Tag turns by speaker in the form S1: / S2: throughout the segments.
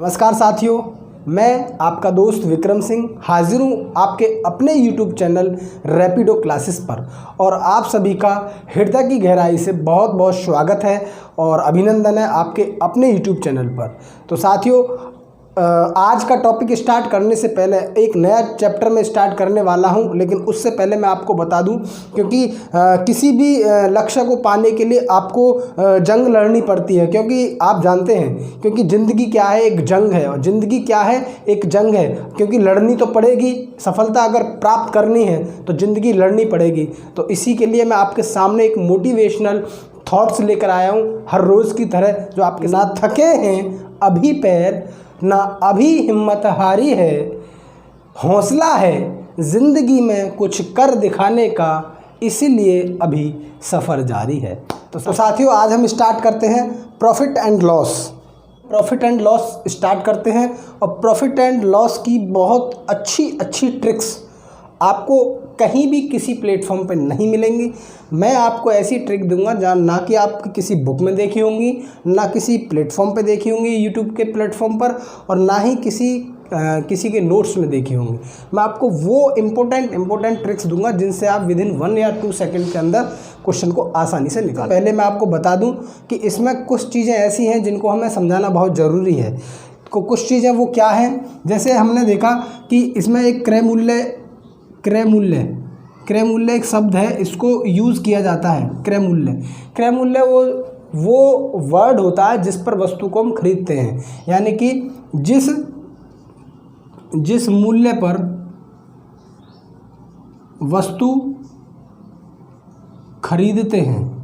S1: नमस्कार साथियों, मैं आपका दोस्त विक्रम सिंह हाजिर हूँ आपके अपने YouTube चैनल रैपिडो क्लासेस पर। और आप सभी का हृदय की गहराई से बहुत बहुत स्वागत है और अभिनंदन है आपके अपने YouTube चैनल पर। तो साथियों, आज का टॉपिक स्टार्ट करने से पहले एक नया चैप्टर में स्टार्ट करने वाला हूं, लेकिन उससे पहले मैं आपको बता दूं, क्योंकि किसी भी लक्ष्य को पाने के लिए आपको जंग लड़नी पड़ती है। क्योंकि आप जानते हैं, क्योंकि ज़िंदगी क्या है, एक जंग है। और ज़िंदगी क्या है, एक जंग है। क्योंकि लड़नी तो पड़ेगी, सफलता अगर प्राप्त करनी है तो ज़िंदगी लड़नी पड़ेगी। तो इसी के लिए मैं आपके सामने एक मोटिवेशनल थॉट्स लेकर आया हूँ, हर रोज़ की तरह, जो आपके साथ थके हैं अभी पैर ना अभी हिम्मत हारी है, हौसला है ज़िंदगी में कुछ कर दिखाने का, इसीलिए अभी सफ़र जारी है। तो साथियों, आज हम स्टार्ट करते हैं प्रॉफिट एंड लॉस स्टार्ट करते हैं। और प्रॉफिट एंड लॉस की बहुत अच्छी ट्रिक्स आपको कहीं भी किसी प्लेटफॉर्म पे नहीं मिलेंगी। मैं आपको ऐसी ट्रिक दूंगा जहाँ ना कि आप किसी बुक में देखी होंगी, ना किसी प्लेटफॉर्म पे देखी होंगी यूट्यूब के प्लेटफॉर्म पर, और ना ही किसी के नोट्स में देखी होंगी। मैं आपको वो इम्पोर्टेंट ट्रिक्स दूंगा जिनसे आप विदिन 1 या 2 सेकंड के अंदर क्वेश्चन को आसानी से निकाल। पहले मैं आपको बता दूं कि इसमें कुछ चीज़ें ऐसी हैं जिनको हमें समझाना बहुत ज़रूरी है। कुछ चीज़ें वो क्या हैं, जैसे हमने देखा कि इसमें एक क्रय मूल्य एक शब्द है, इसको यूज़ किया जाता है। क्रय मूल्य वो वर्ड होता है जिस पर वस्तु को हम खरीदते हैं। यानी कि जिस मूल्य पर वस्तु खरीदते हैं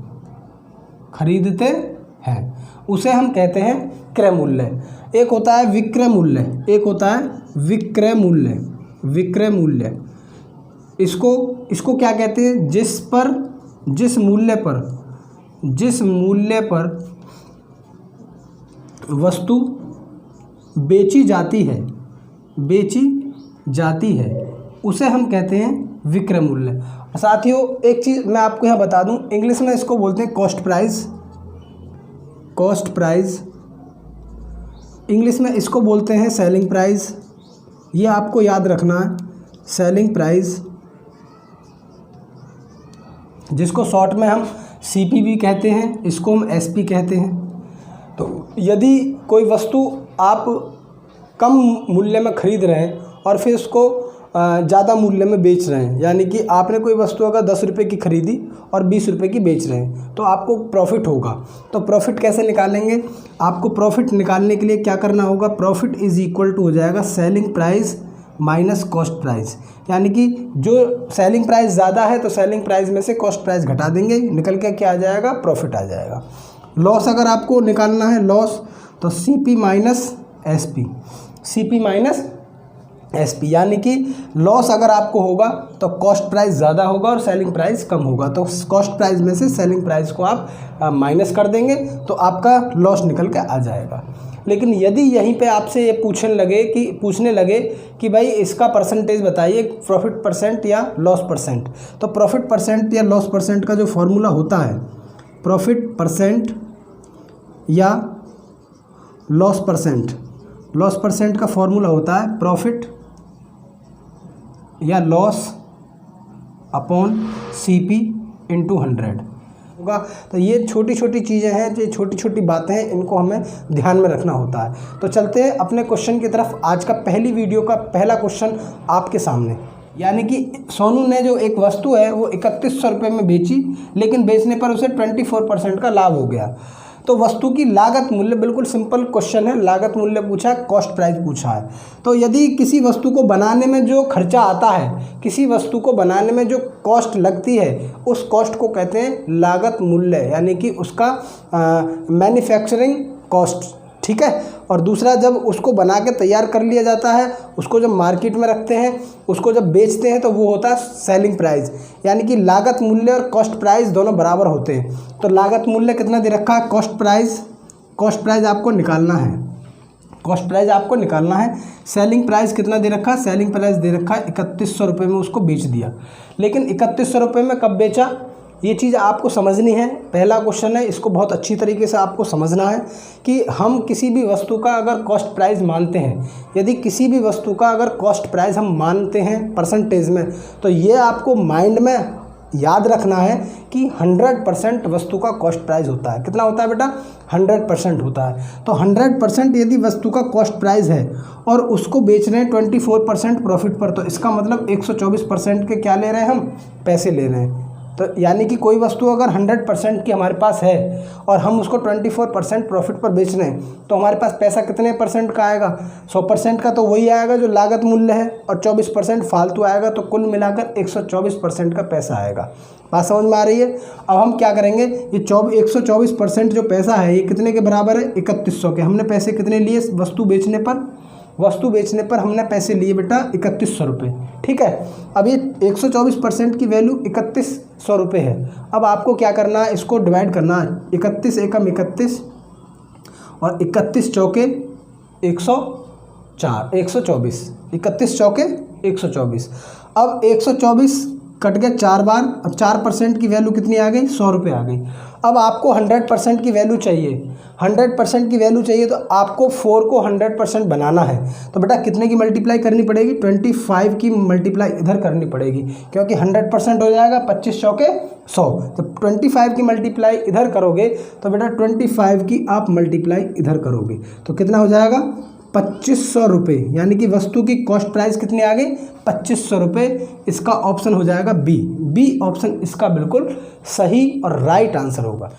S1: उसे हम कहते हैं क्रय मूल्य। एक होता है विक्रय मूल्य। इसको क्या कहते हैं, जिस मूल्य पर वस्तु बेची जाती है उसे हम कहते हैं विक्रय मूल्य। साथियों, एक चीज़ मैं आपको यहाँ बता दूँ, इंग्लिश में इसको बोलते हैं कॉस्ट प्राइस। इंग्लिश में इसको बोलते हैं सेलिंग प्राइस। ये आपको याद रखना है, सेलिंग प्राइस, जिसको शॉर्ट में हम सीपी भी कहते हैं, इसको हम एसपी कहते हैं। तो यदि कोई वस्तु आप कम मूल्य में खरीद रहे हैं और फिर उसको ज़्यादा मूल्य में बेच रहे हैं, यानी कि आपने कोई वस्तु अगर 10 रुपये की खरीदी और 20 रुपये की बेच रहे हैं, तो आपको प्रॉफिट होगा। तो प्रॉफिट कैसे निकालेंगे? आपको प्रॉफिट निकालने के लिए क्या करना होगा, प्रॉफिट इज़ इक्वल टू हो जाएगा selling price minus cost price. यानी कि जो सेलिंग प्राइस ज़्यादा है तो सेलिंग प्राइस में से कॉस्ट प्राइस घटा देंगे, निकल के क्या आ जाएगा, प्रॉफिट आ जाएगा। लॉस अगर आपको निकालना है, लॉस, तो सीपी माइनस एसपी, यानी कि लॉस अगर आपको होगा तो कॉस्ट प्राइस ज़्यादा होगा और सेलिंग प्राइस कम होगा। तो कॉस्ट प्राइस में से सेलिंग प्राइस को आप माइनस कर देंगे तो आपका लॉस निकल के आ जाएगा। लेकिन यदि यहीं पे आपसे ये पूछने लगे कि भाई इसका परसेंटेज बताइए, प्रॉफिट परसेंट या लॉस परसेंट, तो प्रॉफिट परसेंट या लॉस परसेंट का जो फॉर्मूला होता है, प्रॉफिट परसेंट या लॉस परसेंट का फॉर्मूला होता है प्रॉफिट या लॉस अपॉन सीपी इंटू 100 होगा। तो ये छोटी चीज़ें हैं, जो छोटी बातें हैं, इनको हमें ध्यान में रखना होता है। तो चलते हैं अपने क्वेश्चन की तरफ। आज का पहली वीडियो का पहला क्वेश्चन आपके सामने, यानी कि सोनू ने जो एक वस्तु है वो 3100 रुपये में बेची, लेकिन बेचने पर उसे 24% का लाभ हो गया। तो वस्तु की लागत मूल्य, बिल्कुल सिंपल क्वेश्चन है, लागत मूल्य पूछा है, कॉस्ट प्राइस पूछा है। तो यदि किसी वस्तु को बनाने में जो खर्चा आता है, किसी वस्तु को बनाने में जो कॉस्ट लगती है, उस कॉस्ट को कहते हैं लागत मूल्य, यानी कि उसका मैन्युफैक्चरिंग कॉस्ट, ठीक है। और दूसरा, जब उसको बना के तैयार कर लिया जाता है, उसको जब मार्केट में रखते हैं, उसको जब बेचते हैं, तो वो होता है सेलिंग प्राइस। यानी कि लागत मूल्य और कॉस्ट प्राइस दोनों बराबर होते हैं। तो लागत मूल्य कितना दे रखा है, कॉस्ट प्राइस आपको निकालना है। सेलिंग प्राइस कितना दे रखा है, सेलिंग प्राइस दे रखा है 3100 रुपये में, उसको बेच दिया। लेकिन 3100 रुपये में कब बेचा, ये चीज़ आपको समझनी है। पहला क्वेश्चन है, इसको बहुत अच्छी तरीके से आपको समझना है कि हम किसी भी वस्तु का अगर कॉस्ट प्राइस मानते हैं, यदि किसी भी वस्तु का अगर कॉस्ट प्राइस हम मानते हैं परसेंटेज में, तो ये आपको माइंड में याद रखना है कि 100% वस्तु का कॉस्ट प्राइस होता है। कितना होता है बेटा? 100% होता है। तो 100% यदि वस्तु का कॉस्ट प्राइस है और उसको बेच रहे हैं 24% प्रॉफिट पर, तो इसका मतलब 124% के क्या ले रहे हैं हम? पैसे ले रहे हैं। तो यानी कि कोई वस्तु अगर 100% की हमारे पास है और हम उसको 24% प्रॉफिट पर बेच रहे हैं, तो हमारे पास पैसा कितने परसेंट का आएगा? 100% का तो वही आएगा जो लागत मूल्य है, और 24% फालतू आएगा, तो कुल मिलाकर 124% का पैसा आएगा। बात समझ में आ रही है? अब हम क्या करेंगे, ये 124% जो पैसा है ये कितने के बराबर है? 3100 के। हमने पैसे कितने लिए वस्तु बेचने पर? वस्तु बेचने पर हमने पैसे लिए बेटा 3100 रुपये। ठीक है, अब ये 124% की वैल्यू 3100 रुपये है। अब आपको क्या करना है, इसको डिवाइड करना है। 31 एकम 31 और 31 चौके 104, 124, 31 चौके 124। अब 124 कट गया 4 बार। अब 4% की वैल्यू कितनी आ गई? 100 रुपये आ गई। अब आपको 100% की वैल्यू चाहिए। 100% की वैल्यू चाहिए तो आपको 4 को 100% बनाना है। तो बेटा कितने की मल्टीप्लाई करनी पड़ेगी? 25 की मल्टीप्लाई इधर करनी पड़ेगी, क्योंकि 100% हो जाएगा 25 चौके 100। तो 25 की मल्टीप्लाई इधर करोगे तो बेटा 25 की आप मल्टीप्लाई इधर करोगे तो कितना हो जाएगा? 2500 रुपये। यानी कि वस्तु की कॉस्ट प्राइस कितनी आ गई? 2500 रुपये। इसका ऑप्शन हो जाएगा बी ऑप्शन इसका बिल्कुल सही और राइट आंसर होगा।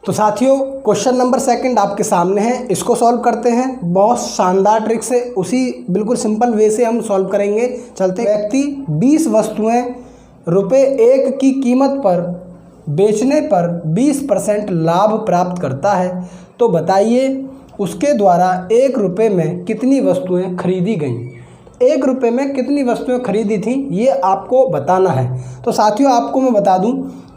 S1: तो साथियों, क्वेश्चन नंबर 2 आपके सामने है, इसको सॉल्व करते हैं। बहुत शानदार ट्रिक से, उसी बिल्कुल सिंपल वे से हम सॉल्व करेंगे। चलते। व्यक्ति 20 वस्तुएं ₹1 की कीमत पर बेचने पर 20% लाभ प्राप्त करता है, तो बताइए उसके द्वारा ₹1 में कितनी वस्तुएं खरीदी गईं? ₹1 में कितनी वस्तुएं खरीदी थी, ये आपको बताना है। तो साथियों, आपको मैं बता दूं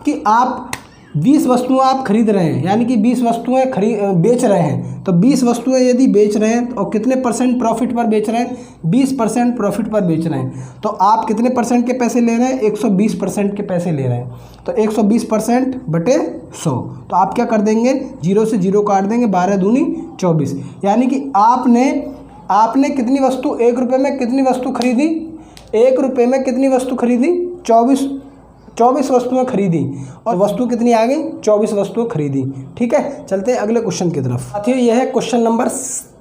S1: कि आप 20 वस्तुएं आप खरीद रहे हैं, यानी कि 20 वस्तुएं बेच रहे हैं। तो 20 वस्तुएं यदि बेच रहे हैं और कितने परसेंट प्रॉफिट पर बेच रहे हैं? 20% प्रॉफिट पर बेच रहे हैं। तो आप कितने परसेंट के पैसे ले रहे हैं? 120% के पैसे ले रहे हैं। तो 120% बटे 100, तो आप क्या कर देंगे? 0 से 0 काट देंगे, 12 दूनी 24। यानी कि आपने कितनी वस्तु ₹1 में कितनी वस्तु खरीदी? ₹1 में कितनी वस्तु खरीदी? 24 वस्तुएं खरीदी, और वस्तु कितनी आ गई? 24 वस्तुएं खरीदी। ठीक है, चलते हैं अगले क्वेश्चन की तरफ। साथियों, यह है क्वेश्चन नंबर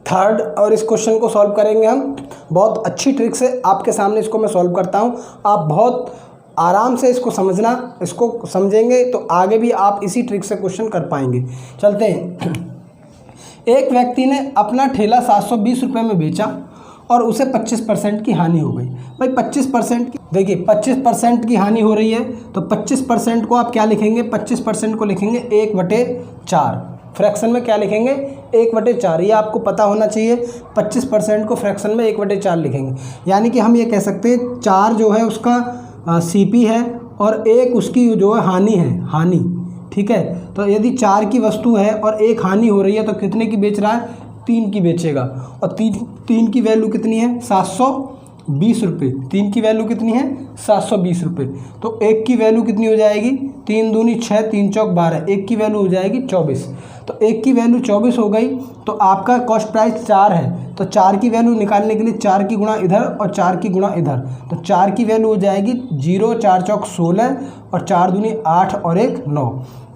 S1: 3 और इस क्वेश्चन को सॉल्व करेंगे हम बहुत अच्छी ट्रिक से। आपके सामने इसको मैं सॉल्व करता हूं, आप बहुत आराम से इसको समझना। इसको समझेंगे तो आगे भी आप इसी ट्रिक से क्वेश्चन कर पाएंगे। चलते हैं। एक व्यक्ति ने अपना ठेला 720 रुपये में बेचा और उसे 25% की हानि हो गई। भाई 25% की, देखिए 25% की हानि हो रही है, तो 25% को आप क्या लिखेंगे? 25% को लिखेंगे 1/4। फ्रैक्शन में क्या लिखेंगे? 1/4। ये आपको पता होना चाहिए। 25% को फ्रैक्शन में 1/4 लिखेंगे। यानी कि हम ये कह सकते हैं 4 जो है उसका CP है और 1 उसकी जो है हानि है, हानि। ठीक है, तो यदि 4 की वस्तु है और 1 हानि हो रही है, तो कितने की बेच रहा है? 3 की बेचेगा। और 3 की वैल्यू कितनी है? 720 रुपये। 3 की वैल्यू कितनी है? 720 रुपये। तो 1 की वैल्यू कितनी हो जाएगी? 3 दूनी 6, 3 चौक 12। 1 की वैल्यू हो जाएगी 24। तो 1 की वैल्यू 24 हो गई। तो आपका कॉस्ट प्राइस 4 है, तो 4 की वैल्यू निकालने के लिए 4 की गुणा इधर और 4 की गुणा इधर। तो 4 की वैल्यू हो जाएगी 0, 4 चौक 16 और 4 दूनी 8 और 1 9।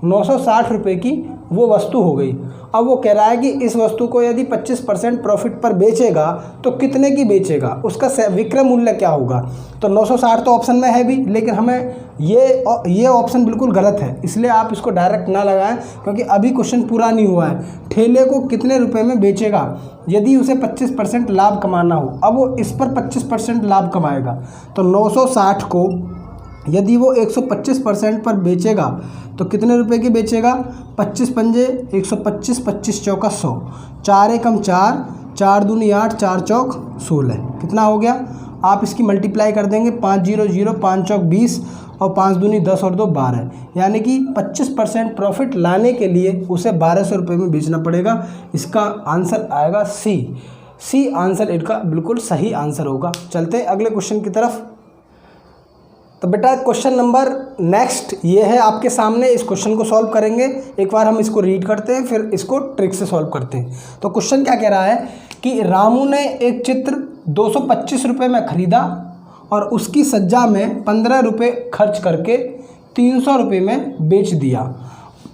S1: 960 रुपये की वो वस्तु हो गई। अब वो कह रहा है कि इस वस्तु को यदि 25% प्रॉफिट पर बेचेगा तो कितने की बेचेगा, उसका विक्रय मूल्य क्या होगा। तो 960 तो ऑप्शन में है भी, लेकिन हमें ये ऑप्शन बिल्कुल गलत है, इसलिए आप इसको डायरेक्ट ना लगाएं, क्योंकि अभी क्वेश्चन पूरा नहीं हुआ है। ठेले को कितने रुपए में बेचेगा यदि उसे 25% लाभ कमाना हो। अब वो इस पर 25% लाभ कमाएगा, तो 960 को यदि वो 125% पर बेचेगा तो कितने रुपए की बेचेगा? 25 पंजे 125, 25 चौका 100, 4 एकम 4, 4 दूनी 8, 4 चौक 16। कितना हो गया? आप इसकी मल्टीप्लाई कर देंगे। 5 0 0, 5 चौक 20 और 5 दूनी 10 और 2 12। यानी कि 25% प्रॉफिट लाने के लिए उसे 1200 रुपये में बेचना पड़ेगा। इसका आंसर आएगा सी आंसर इसका बिल्कुल सही आंसर होगा। चलते हैं अगले क्वेश्चन की तरफ। तो बेटा क्वेश्चन नंबर नेक्स्ट ये है आपके सामने, इस क्वेश्चन को सॉल्व करेंगे। एक बार हम इसको रीड करते हैं, फिर इसको ट्रिक से सॉल्व करते हैं। तो क्वेश्चन क्या कह रहा है कि रामू ने एक चित्र 225 रुपये में ख़रीदा और उसकी सज्जा में 15 रुपये खर्च करके 300 रुपये में बेच दिया,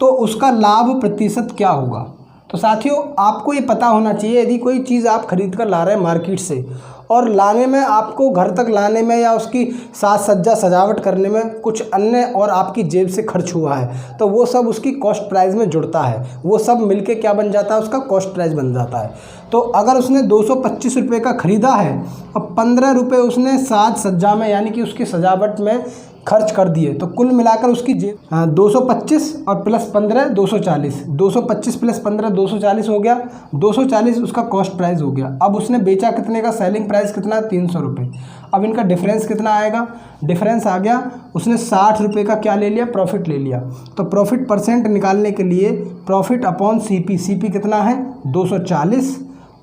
S1: तो उसका लाभ प्रतिशत क्या होगा। तो साथियों आपको ये पता होना चाहिए, यदि कोई चीज़ आप खरीद कर ला रहे हैं मार्केट से और लाने में आपको घर तक लाने में या उसकी साज सज्जा सजावट करने में कुछ अन्य और आपकी जेब से खर्च हुआ है, तो वो सब उसकी कॉस्ट प्राइस में जुड़ता है, वो सब मिलके क्या बन जाता है, उसका कॉस्ट प्राइस बन जाता है। तो अगर उसने 225 रुपये का ख़रीदा है और 15 रुपये उसने साज सज्जा में यानी कि उसकी सजावट में खर्च कर दिए, तो कुल मिलाकर उसकी 225 और प्लस 15 240, 225 प्लस 15 240 हो गया, 240 उसका कॉस्ट प्राइस हो गया। अब उसने बेचा कितने का, सेलिंग प्राइस कितना, 300 रुपये। अब इनका डिफरेंस कितना आएगा, डिफरेंस आ गया, उसने 60 रुपये का क्या ले लिया, प्रॉफिट ले लिया। तो प्रॉफिट परसेंट निकालने के लिए प्रॉफिट अपॉन सीपी, सीपी कितना है 240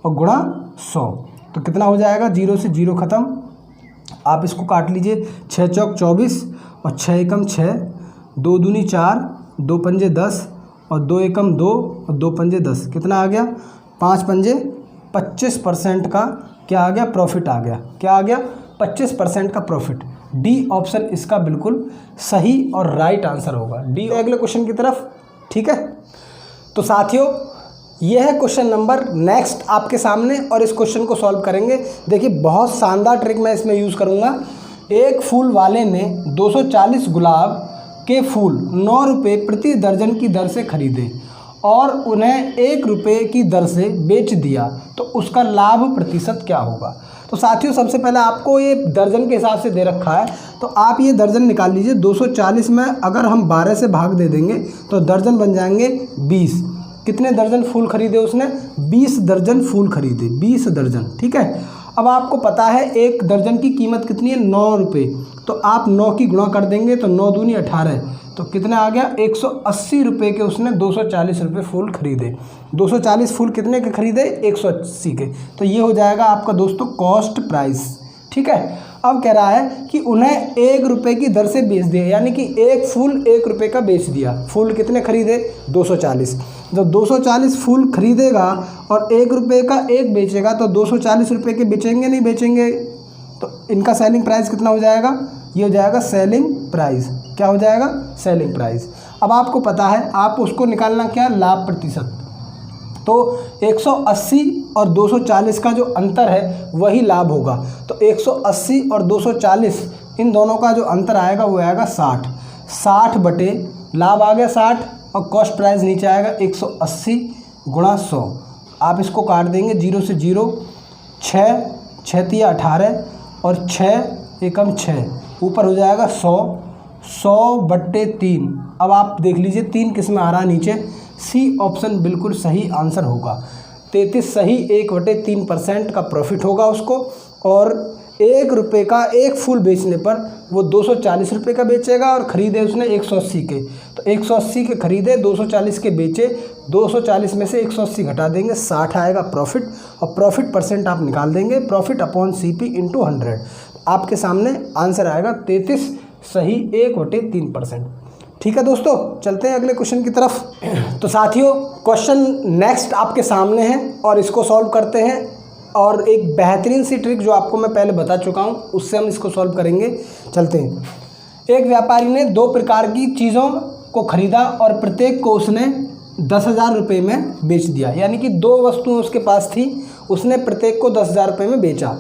S1: और गुणा 100, तो कितना हो जाएगा, 0 से 0 ख़त्म। आप इसको काट लीजिए, 6 चौक 24 और 6 एकम 6, 2 दूनी 4, 2 पंजे 10 और 2 एकम 2 और 2 पंजे 10, कितना आ गया, 5 पंजे 25% का क्या आ गया, प्रॉफिट आ गया। क्या आ गया, 25% का प्रॉफिट। डी ऑप्शन इसका बिल्कुल सही और राइट आंसर होगा, डी। अगले क्वेश्चन की तरफ, ठीक है। तो साथियों यह है क्वेश्चन नंबर नेक्स्ट आपके सामने और इस क्वेश्चन को सॉल्व करेंगे। देखिए बहुत शानदार ट्रिक मैं इसमें यूज़ करूँगा। एक फूल वाले ने 240 गुलाब के फूल 9 रुपये प्रति दर्जन की दर से खरीदे और उन्हें 1 रुपये की दर से बेच दिया, तो उसका लाभ प्रतिशत क्या होगा। तो साथियों सबसे पहले आपको ये दर्जन के हिसाब से दे रखा है, तो आप ये दर्जन निकाल लीजिए। 240 में अगर हम 12 से भाग दे देंगे तो दर्जन बन जाएंगे 20। कितने दर्जन फूल खरीदे उसने, 20 दर्जन फूल खरीदे, 20 दर्जन, ठीक है। अब आपको पता है एक दर्जन की कीमत कितनी है, 9 रुपये, तो आप 9 की गुणा कर देंगे तो 9 दूनी 18, तो कितना आ गया, 180 रुपये के उसने 240 रुपये फूल खरीदे। 240 फूल कितने के खरीदे, 180 के, तो ये हो जाएगा आपका दोस्तों कॉस्ट प्राइस, ठीक है। अब कह रहा है कि उन्हें 1 रुपये की दर से बेच दिया, यानी कि एक फूल 1 रुपये का बेच दिया। फूल कितने खरीदे, 240। जब 240 फूल खरीदेगा और 1 रुपये का एक बेचेगा तो 240 रुपये के बेचेंगे नहीं बेचेंगे, तो इनका सेलिंग प्राइस कितना हो जाएगा, ये हो जाएगा सेलिंग प्राइस। क्या हो जाएगा, सेलिंग प्राइस। अब आपको पता है आप उसको निकालना क्या, लाभ प्रतिशत। तो 180 और 240 का जो अंतर है वही लाभ होगा, तो 180 और 240 इन दोनों का जो अंतर आएगा वो आएगा 60। 60 बटे लाभ आ गया 60 और कॉस्ट प्राइस नीचे आएगा 180 गुणा 100। आप इसको काट देंगे, 0 से 0, 6 6 तिया 18 और 6 एकम 6, ऊपर हो जाएगा 100, 100 बट्टे 3। अब आप देख लीजिए 3 किस में आ रहा है नीचे, सी ऑप्शन बिल्कुल सही आंसर होगा। 33 सही, 1/3% का प्रॉफिट होगा उसको, और 1 रुपये का एक फूल बेचने पर वो 240 रुपये का बेचेगा और ख़रीदे उसने 180 के, तो 180 के खरीदे, 240 के बेचे, 240 में से 180 घटा देंगे, 60 आएगा प्रॉफिट, और प्रॉफिट परसेंट आप निकाल देंगे, प्रॉफिट अपॉन CP इंटू 100। आपके सामने आंसर आएगा 33 सही, 1/3%। ठीक है दोस्तों, चलते हैं अगले क्वेश्चन की तरफ। तो साथियों क्वेश्चन नेक्स्ट आपके सामने है और इसको सॉल्व करते हैं, और एक बेहतरीन सी ट्रिक जो आपको मैं पहले बता चुका हूं उससे हम इसको सॉल्व करेंगे। चलते हैं। एक व्यापारी ने 2 प्रकार की चीज़ों को खरीदा और प्रत्येक को उसने 10,000 रुपये में बेच दिया, यानी कि 2 वस्तुएं उसके पास थी, उसने प्रत्येक को 10,000 रुपये में बेचा।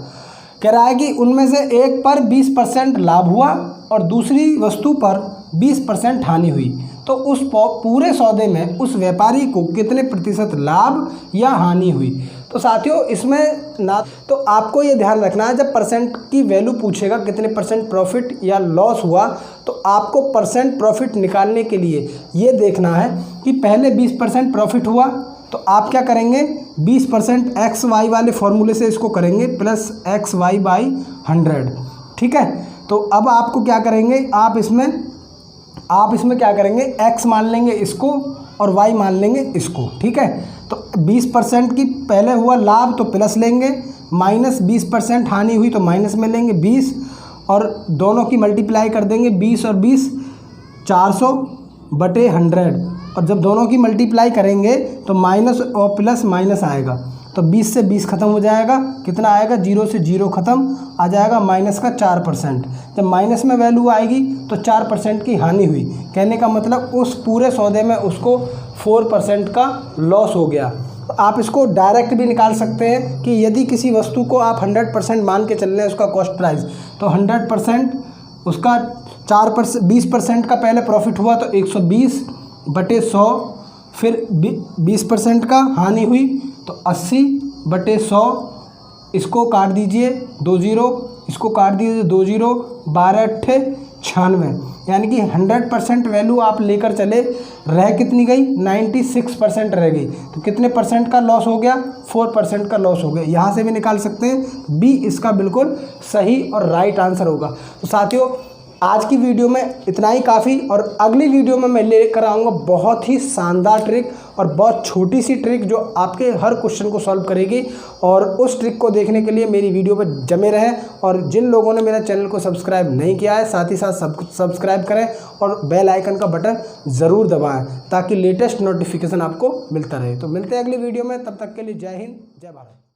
S1: कह रहा है कि उनमें से एक पर 20% लाभ हुआ और दूसरी वस्तु पर 20% हानि हुई, तो उस पूरे सौदे में उस व्यापारी को कितने प्रतिशत लाभ या हानि हुई। तो साथियों इसमें ना तो आपको ये ध्यान रखना है, जब परसेंट की वैल्यू पूछेगा कितने परसेंट प्रॉफिट या लॉस हुआ, तो आपको परसेंट प्रॉफिट निकालने के लिए ये देखना है कि पहले 20% प्रॉफिट हुआ, तो आप क्या करेंगे, 20% XY वाले फॉर्मूले से इसको करेंगे, प्लस XY/100। ठीक है, तो अब आपको क्या करेंगे, आप इसमें क्या करेंगे, X मान लेंगे इसको और Y मान लेंगे इसको। ठीक है, तो 20% की पहले हुआ लाभ तो प्लस लेंगे, माइनस 20% हानि हुई तो माइनस में लेंगे 20, और दोनों की मल्टीप्लाई कर देंगे 20 और 20 400/100। और जब दोनों की मल्टीप्लाई करेंगे तो माइनस और प्लस माइनस आएगा, तो 20 से 20 खत्म हो जाएगा, कितना आएगा 0 से 0 खत्म आ जाएगा, माइनस का 4%। जब माइनस में वैल्यू आएगी तो 4% की हानि हुई। कहने का मतलब उस पूरे सौदे में उसको 4% का लॉस हो गया। आप इसको डायरेक्ट भी निकाल सकते हैं कि यदि किसी वस्तु को आप 100% मान के चल रहे हैं उसका कॉस्ट प्राइस, तो 100% उसका 20% का पहले प्रॉफिट हुआ तो 120/100, फिर 20% का हानि हुई तो 80/100। इसको काट दीजिए 2 जीरो, इसको काट दीजिए 2 जीरो, 12×8 96, यानी कि 100% वैल्यू आप लेकर चले, रह कितनी गई 96% रह गई। तो कितने परसेंट का लॉस हो गया 4% का लॉस हो गया। यहाँ से भी निकाल सकते हैं, बी इसका बिल्कुल सही और राइट आंसर होगा। तो साथियों आज की वीडियो में इतना ही काफ़ी, और अगली वीडियो में मैं लेकर आऊँगा बहुत ही शानदार ट्रिक और बहुत छोटी सी ट्रिक जो आपके हर क्वेश्चन को सॉल्व करेगी। और उस ट्रिक को देखने के लिए मेरी वीडियो पर जमे रहें, और जिन लोगों ने मेरा चैनल को सब्सक्राइब नहीं किया है साथ ही साथ सब्सक्राइब करें और बेल आइकन का बटन ज़रूर दबाएं ताकि लेटेस्ट नोटिफिकेशन आपको मिलता रहे। तो मिलते हैं अगली वीडियो में, तब तक के लिए जय हिंद जय भारत।